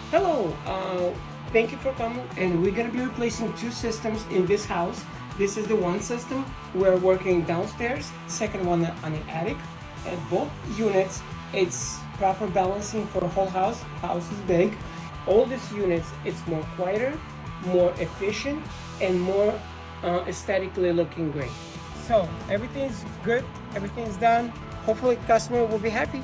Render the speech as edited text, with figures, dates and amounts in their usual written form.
Hello, thank you for coming. And we're gonna be replacing two systems in this house. This is the one system. We're working downstairs, second one on the attic. And both units, it's proper balancing for the whole house. House is big. All these units, it's more quieter, more efficient, and more aesthetically looking great. So everything's good, everything's done. Hopefully customer will be happy.